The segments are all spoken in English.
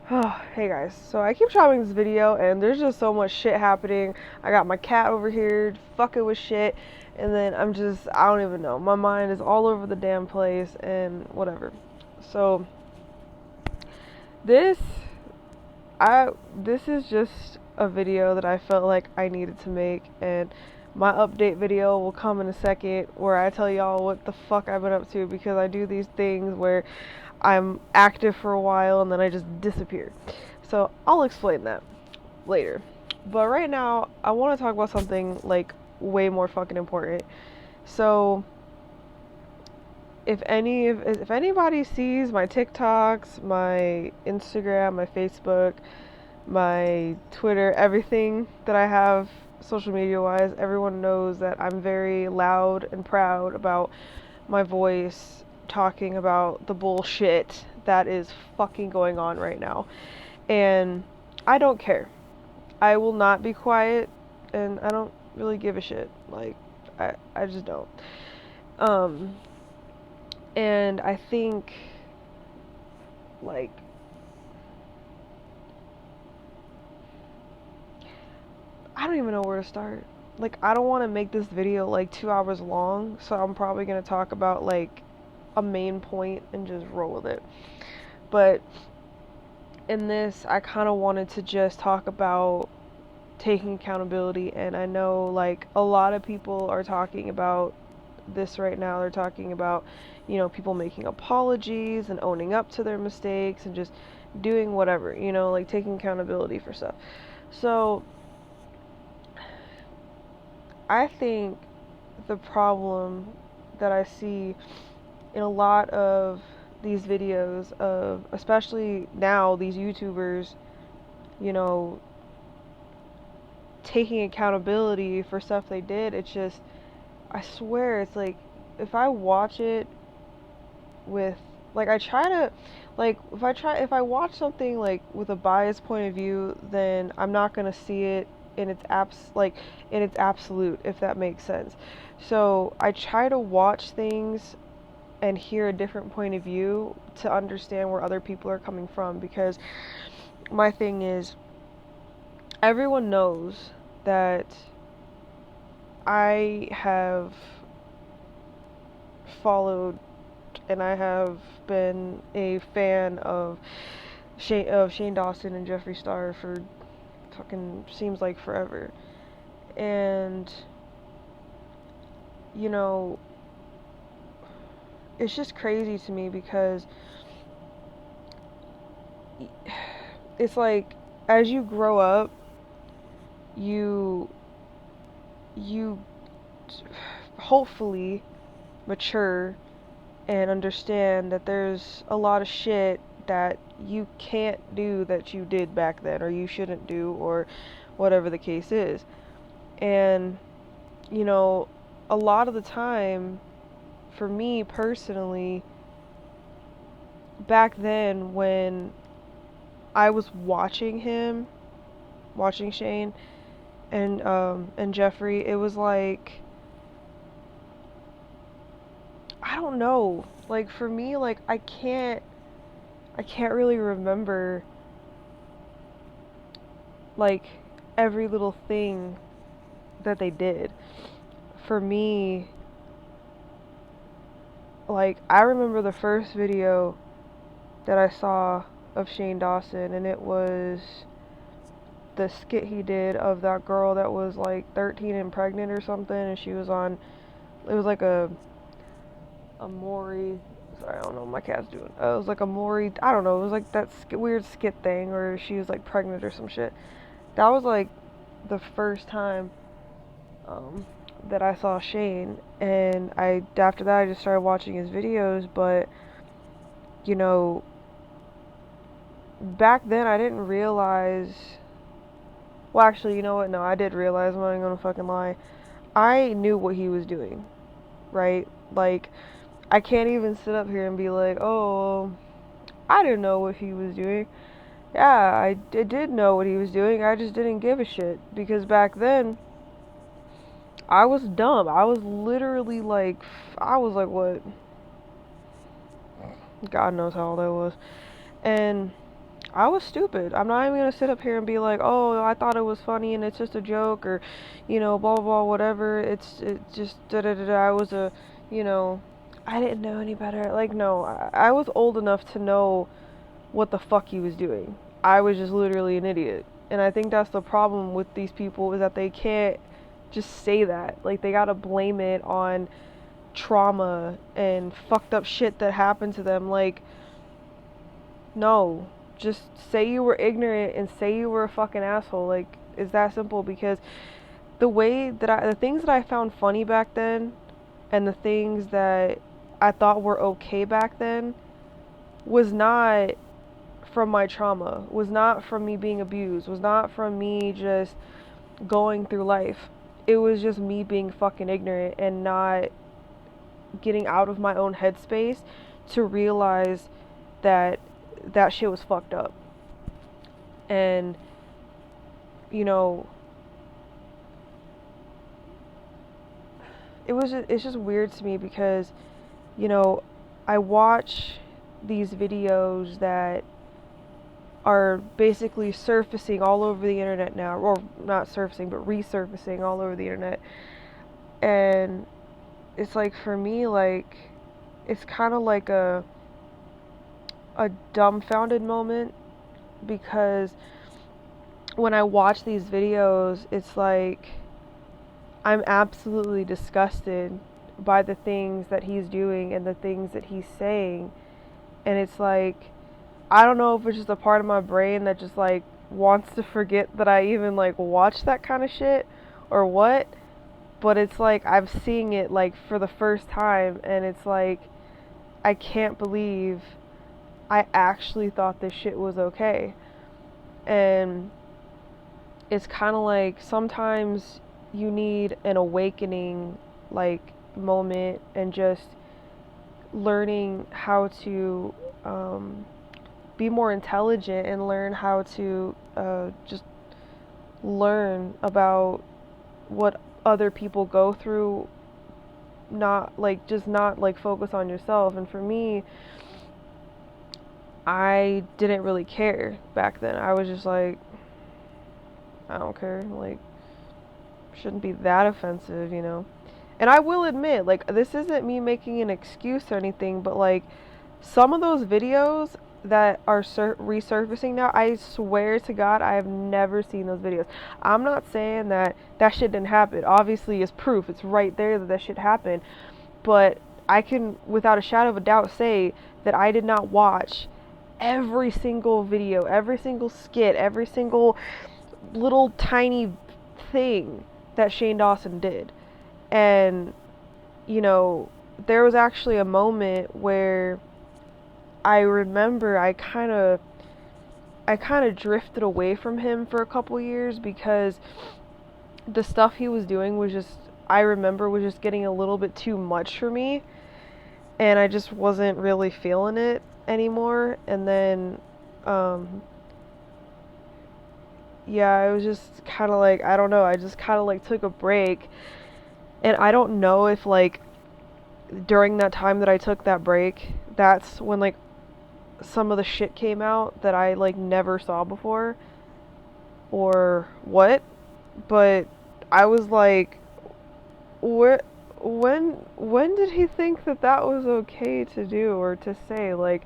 Oh, hey guys, so I keep shopping this video and there's just so much shit happening. I got my cat over here fucking with shit, and then I don't even know. My mind is all over the damn place and whatever. So this this is just a video that I felt like I needed to make, and my update video will come in a second where I tell y'all what the fuck I've been up to, because I do these things where I'm active for a while and then I just disappear. So I'll explain that later. But right now, I want to talk about something like way more fucking important. So if anybody sees my TikToks, my Instagram, my Facebook, my Twitter, everything that I have social media wise, everyone knows that I'm very loud and proud about my voice talking about the bullshit that is fucking going on right now. And I don't care. I will not be quiet, and I don't really give a shit. Like, I just don't. Um, and I think, like, I don't even know where to start. Like, I don't want to make this video like 2 hours long, so I'm probably gonna talk about like a main point and just roll with it. But in this, I kind of wanted to just talk about taking accountability, and I know like a lot of people are talking about this right now. They're talking about, people making apologies and owning up to their mistakes and just doing whatever, like taking accountability for stuff. So I think the problem that I see in a lot of these videos of, especially now, these YouTubers, you know, taking accountability for stuff they did, it's just, I swear, it's like, if I watch it with, like, I try to, like, if I watch something, like, with a biased point of view, then I'm not gonna see it in its in its absolute, if that makes sense. So, I try to watch things and hear a different point of view to understand where other people are coming from, because my thing is, everyone knows that I have followed and I have been a fan of Shane Dawson and Jeffree Star for fucking seems like forever. And you know, it's just crazy to me because it's like, as you grow up, you you hopefully mature and understand that there's a lot of shit that you can't do that you did back then, or you shouldn't do, or whatever the case is. And, you know, a lot of the time, for me personally, back then when I was watching Shane and Jeffree, it was like, I don't know. Like, for me, like, I can't really remember like every little thing that they did. For me, like, I remember the first video that I saw of Shane Dawson, and it was the skit he did of that girl that was like 13 and pregnant or something, and she was on, it was like a Maury, sorry, I don't know what my cat's doing. It was like a Maury, I don't know, it was like that weird skit thing where she was like pregnant or some shit. That was like the first time um, that I saw Shane, and after that I just started watching his videos. But you know, back then I didn't realize. Well, actually, you know what? No, I did realize. I'm not even gonna fucking lie. I knew what he was doing, right? Like, I can't even sit up here and be like, oh, I didn't know what he was doing. Yeah, I did know what he was doing. I just didn't give a shit, because back then I was dumb. I was literally like, I was like, what? God knows how old I was. And I was stupid. I'm not even gonna sit up here and be like, oh, I thought it was funny and it's just a joke, or, blah blah blah, whatever. It just da da da da. I was a, you know, I didn't know any better. Like, no, I was old enough to know what the fuck he was doing. I was just literally an idiot, and I think that's the problem with these people, is that they can't just say that. Like, they gotta blame it on trauma and fucked up shit that happened to them. Like, no, just say you were ignorant and say you were a fucking asshole. Like, it's that simple. Because the things that I found funny back then, and the things that I thought were okay back then, was not from my trauma, was not from me being abused, was not from me just going through life. It was just me being fucking ignorant and not getting out of my own headspace to realize that that shit was fucked up. And, you know, it's just weird to me because, you know, I watch these videos that are basically surfacing all over the internet now, or not surfacing, but resurfacing all over the internet. And it's like, for me, like, it's kind of like a dumbfounded moment, because when I watch these videos, it's like I'm absolutely disgusted by the things that he's doing and the things that he's saying. And it's like, I don't know if it's just a part of my brain that just like wants to forget that I even like watch that kind of shit or what, but it's like I'm seeing it like for the first time, and it's like I can't believe I actually thought this shit was okay. And it's kind of like sometimes you need an awakening like moment, and just learning how to be more intelligent and learn how to just learn about what other people go through, not like just not like focus on yourself. And for me, I didn't really care back then. I was just like, I don't care, like, shouldn't be that offensive, you know. And I will admit, like, this isn't me making an excuse or anything, but like some of those videos that are resurfacing now, I swear to God, I have never seen those videos. I'm not saying that that shit didn't happen. Obviously, it's proof. It's right there that that shit happened. But I can, without a shadow of a doubt, say that I did not watch every single video, every single skit, every single little tiny thing that Shane Dawson did. And, you know, there was actually a moment where I remember I kind of drifted away from him for a couple years, because the stuff he was doing was just, I remember, was just getting a little bit too much for me, and I just wasn't really feeling it anymore. And then yeah, it was just kind of like, I don't know, I just kind of like took a break. And I don't know if like during that time that I took that break, that's when like some of the shit came out that I like never saw before, or what. But I was like, what, when did he think that that was okay to do or to say? Like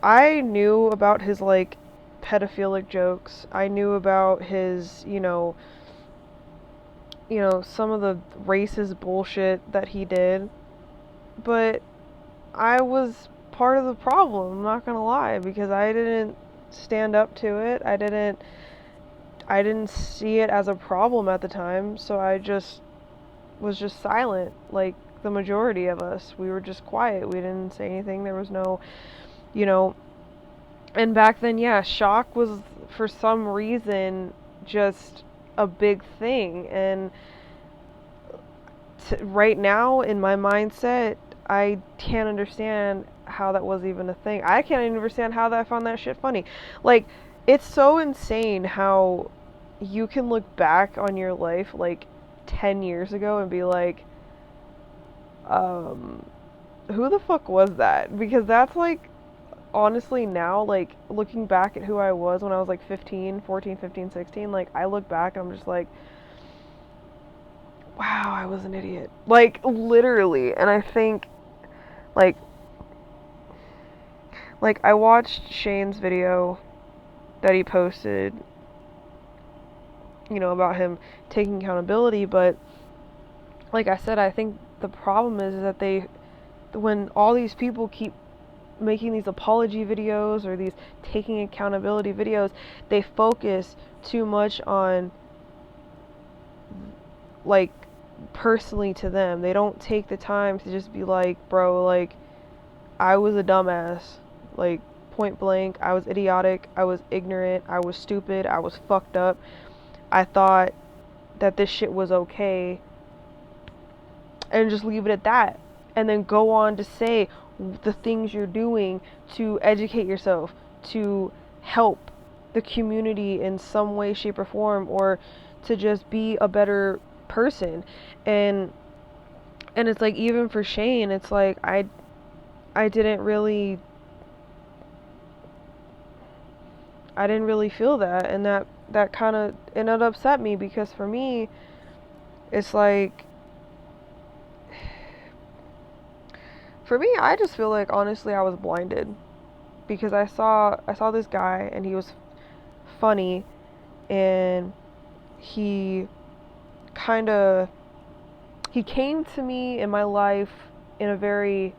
I knew about his like pedophilic jokes. I knew about his, some of the racist bullshit that he did. But I was part of the problem, I'm not gonna lie, because I didn't stand up to it. I didn't see it as a problem at the time, so I just was just silent, like the majority of us. We were just quiet. We didn't say anything. There was no, you know, and back then, yeah, shock was for some reason just a big thing. And right now in my mindset, I can't understand how that was even a thing. I can't even understand how that I found that shit funny. Like, it's so insane how you can look back on your life like 10 years ago and be like, who the fuck was that? Because that's like honestly now, like, looking back at who I was when I was like 14, 15, 16, like, I look back and I'm just like, wow, I was an idiot. Like, literally. And I think, like, I watched Shane's video that he posted, about him taking accountability, but like I said, I think the problem is that when all these people keep making these apology videos or these taking accountability videos, they focus too much on, like, personally to them. They don't take the time to just be like, bro, like, I was a dumbass. Like, point blank, I was idiotic, I was ignorant, I was stupid, I was fucked up. I thought that this shit was okay, and just leave it at that. And then go on to say the things you're doing to educate yourself, to help the community in some way, shape, or form, or to just be a better person. And it's like, even for Shane, it's like I didn't really feel that, and that kind of, and it upset me, because for me, it's like, for me, I just feel like, honestly, I was blinded, because I saw this guy, and he was funny, and he kind of, he came to me in my life in a very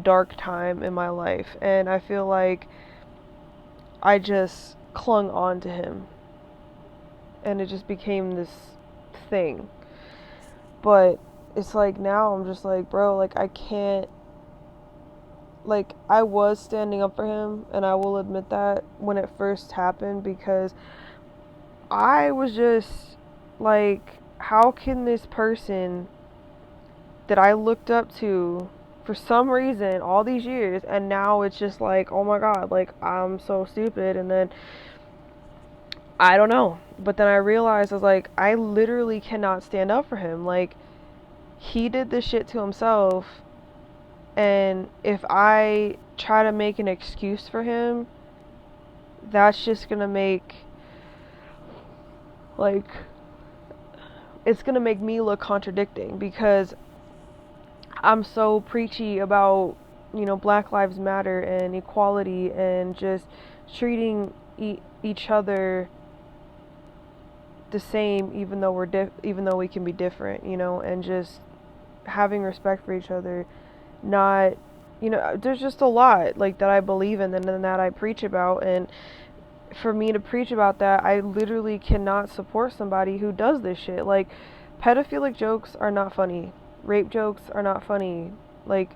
dark time in my life, and I feel like I just clung on to him, and it just became this thing. But it's like, now I'm just like, bro, like, I can't, like, I was standing up for him, and I will admit that, when it first happened, because I was just like, how can this person that I looked up to for some reason all these years, and now it's just like, oh my god, like, I'm so stupid. And then I don't know, but then I realized, I was like, I literally cannot stand up for him. Like, he did this shit to himself, and if I try to make an excuse for him, that's just gonna make, like, it's gonna make me look contradicting, because I'm so preachy about, Black Lives Matter and equality, and just treating each other the same, even though even though we can be different, and just having respect for each other. Not, there's just a lot, like, that I believe in, and that I preach about. And for me to preach about that, I literally cannot support somebody who does this shit. Like, pedophilic jokes are not funny. Rape jokes are not funny. Like,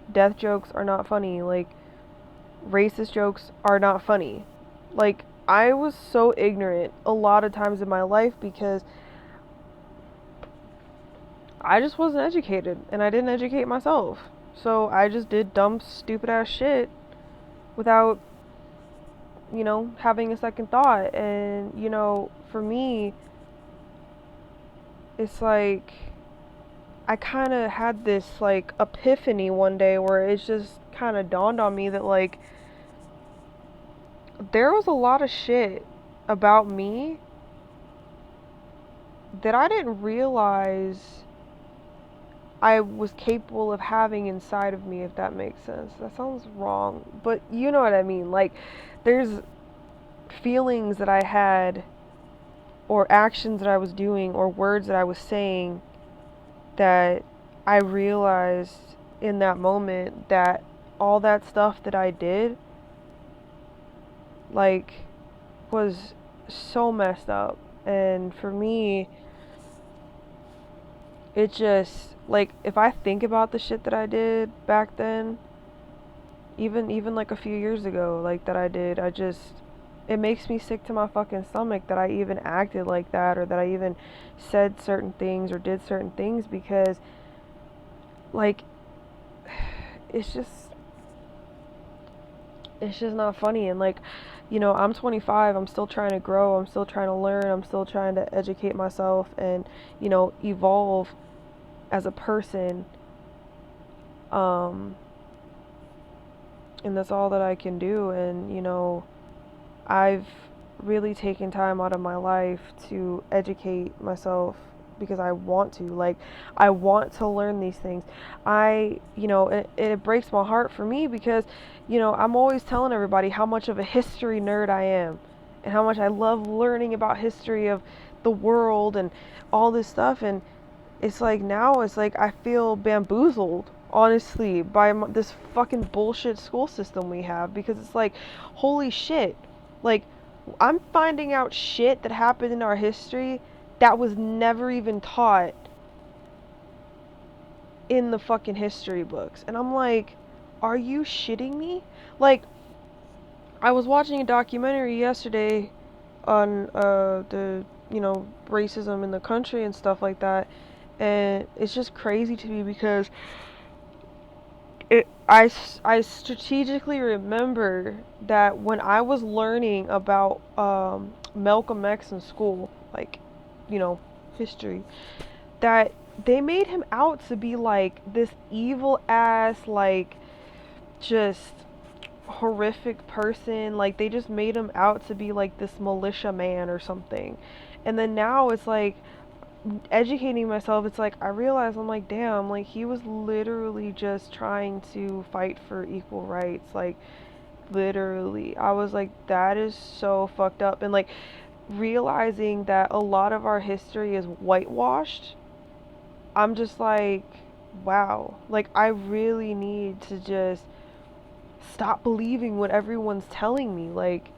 death jokes are not funny. Like, racist jokes are not funny. Like, I was so ignorant a lot of times in my life, because I just wasn't educated, and I didn't educate myself. So I just did dumb, stupid ass shit without, having a second thought. And, for me, it's like, I kind of had this, like, epiphany one day, where it's just kind of dawned on me that, like, there was a lot of shit about me that I didn't realize I was capable of having inside of me, if that makes sense. That sounds wrong, but you know what I mean. Like, there's feelings that I had, or actions that I was doing, or words that I was saying, that I realized in that moment that all that stuff that I did, like, was so messed up. And for me, it just, like, if I think about the shit that I did back then, even like a few years ago, like, that I did, it makes me sick to my fucking stomach that I even acted like that, or that I even said certain things or did certain things, because, like, it's just not funny. And, like, I'm 25, I'm still trying to grow, I'm still trying to learn, I'm still trying to educate myself, and, evolve as a person. And that's all that I can do. And, I've really taken time out of my life to educate myself because I want to. Like, I want to learn these things. It breaks my heart for me because, I'm always telling everybody how much of a history nerd I am and how much I love learning about history of the world and all this stuff. And it's like now it's like I feel bamboozled, honestly, by this fucking bullshit school system we have because it's like, holy shit. Like, I'm finding out shit that happened in our history that was never even taught in the fucking history books. And I'm like, are you shitting me? Like, I was watching a documentary yesterday on the racism in the country and stuff like that, and it's just crazy to me because I strategically remember that when I was learning about Malcolm X in school, like, history, that they made him out to be like this evil ass, like, just horrific person. Like, they just made him out to be like this militia man or something. And then now it's like, educating myself, it's like I realize, I'm like, damn, like, he was literally just trying to fight for equal rights. Like, literally, I was like, that is so fucked up. And like, realizing that a lot of our history is whitewashed, I'm just like, wow, like, I really need to just stop believing what everyone's telling me. Like,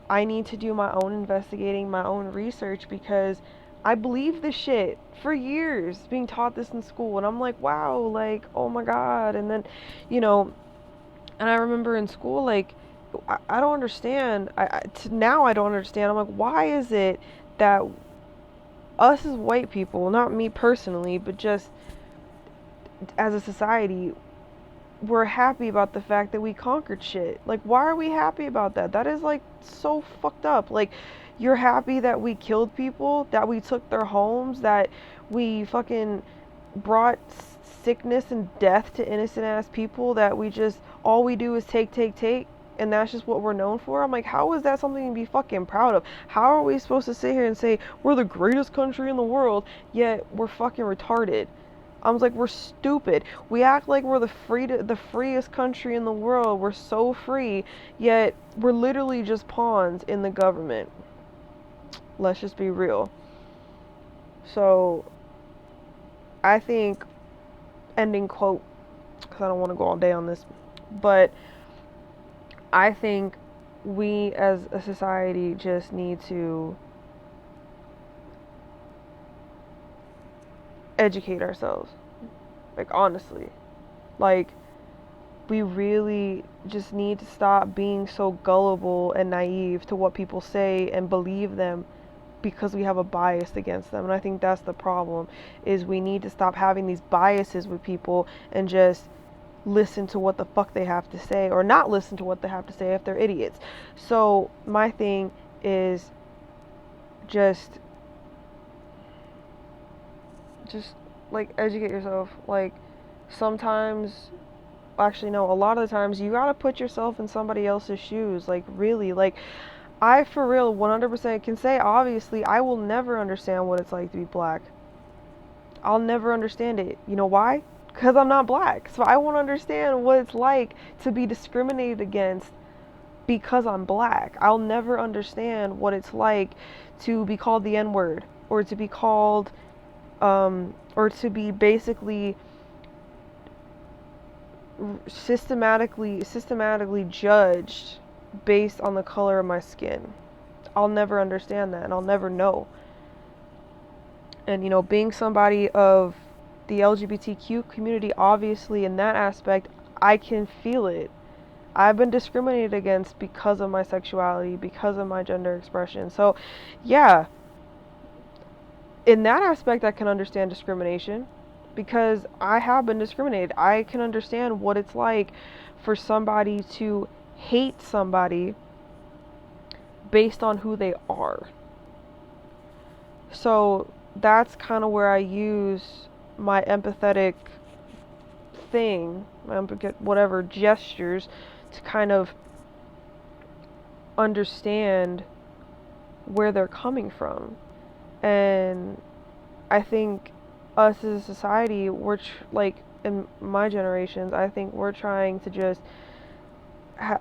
I need to do my own investigating, my own research, because I believe this shit for years, being taught this in school. And I'm like, wow, like, oh my God. And then, you know, and I remember in school, like, I don't understand. Now I don't understand. I'm like, why is it that us as white people, not me personally, but just as a society, we're happy about the fact that we conquered shit. Like, why are we happy about that? That is like so fucked up. Like, you're happy that we killed people, that we took their homes, that we fucking brought sickness and death to innocent ass people, that we just, all we do is take, and that's just what we're known for. I'm like, how is that something to be fucking proud of? How are we supposed to sit here and say we're the greatest country in the world, yet we're fucking retarded? I was like, we're stupid. We act like we're the freest country in the world. We're so free, yet we're literally just pawns in the government. Let's just be real. So, I think, ending quote, because I don't want to go all day on this, but I think we as a society just need to educate ourselves. Like, honestly. Like, we really just need to stop being so gullible and naive to what people say and believe them because we have a bias against them. And I think that's the problem, is we need to stop having these biases with people and just listen to what the fuck they have to say, or not listen to what they have to say if they're idiots. So my thing is just like, educate yourself. Like, sometimes, actually no, a lot of the times you gotta put yourself in somebody else's shoes. Like, really, like, I for real 100% can say, obviously, I will never understand what it's like to be black. I'll never understand it. You know why? Because I'm not black. So I won't understand what it's like to be discriminated against because I'm black. I'll never understand what it's like to be called the N-word, or to be called, or to be basically systematically judged based on the color of my skin. I'll never understand that, and I'll never know. And, being somebody of the LGBTQ community, obviously, in that aspect, I can feel it. I've been discriminated against because of my sexuality, because of my gender expression. So, yeah, in that aspect, I can understand discrimination because I have been discriminated. I can understand what it's like for somebody to hate somebody based on who they are. So that's kind of where I use my empathetic thing, whatever gestures to kind of understand where they're coming from. And I think us as a society, like in my generations, I think we're trying to just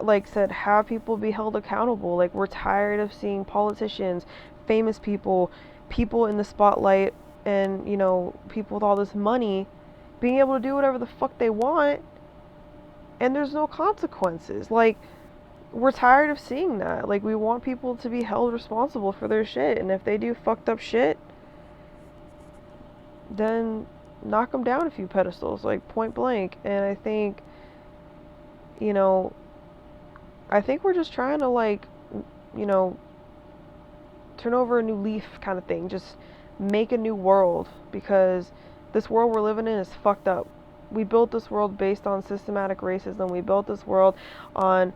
like said, have people be held accountable. Like, we're tired of seeing politicians, famous people, people in the spotlight, and, you know, people with all this money being able to do whatever the fuck they want, and there's no consequences. Like, we're tired of seeing that. Like, we want people to be held responsible for their shit, and if they do fucked up shit, then knock them down a few pedestals, like, point blank. And I think, you know, I think we're just trying to, like, you know, turn over a new leaf kind of thing. Just make a new world, because this world we're living in is fucked up. We built this world based on systematic racism. We built this world on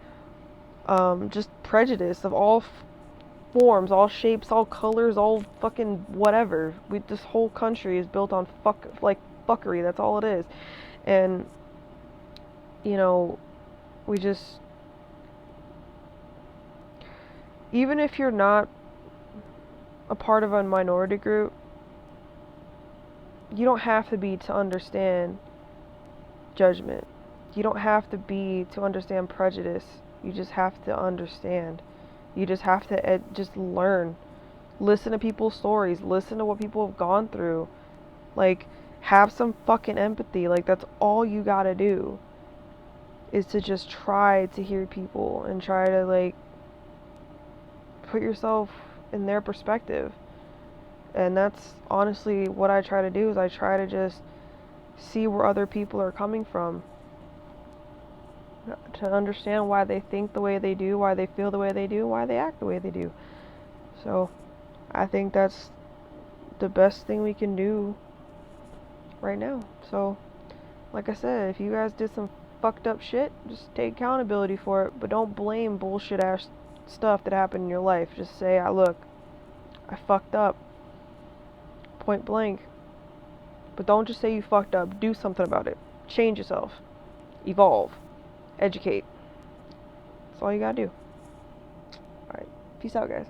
just prejudice of all forms, all shapes, all colors, all fucking whatever. This whole country is built on fuckery. That's all it is. And, you know, we just, even if you're not a part of a minority group, you don't have to be to understand judgment. You don't have to be to understand prejudice. You just have to understand. You just have to just learn. Listen to people's stories. Listen to what people have gone through. Like, have some fucking empathy. Like, that's all you gotta do, is to just try to hear people and try to, like, put yourself in their perspective. And that's honestly what I try to do, is I try to just see where other people are coming from, to understand why they think the way they do, why they feel the way they do, why they act the way they do. So I think that's the best thing we can do right now. So, like I said, if you guys did some fucked up shit, just take accountability for it, but don't blame bullshit ass stuff that happened in your life. Just say, look, I fucked up, point blank. But don't just say you fucked up. Do something about it. Change yourself. Evolve. Educate. That's all you gotta do. Alright. Peace out, guys.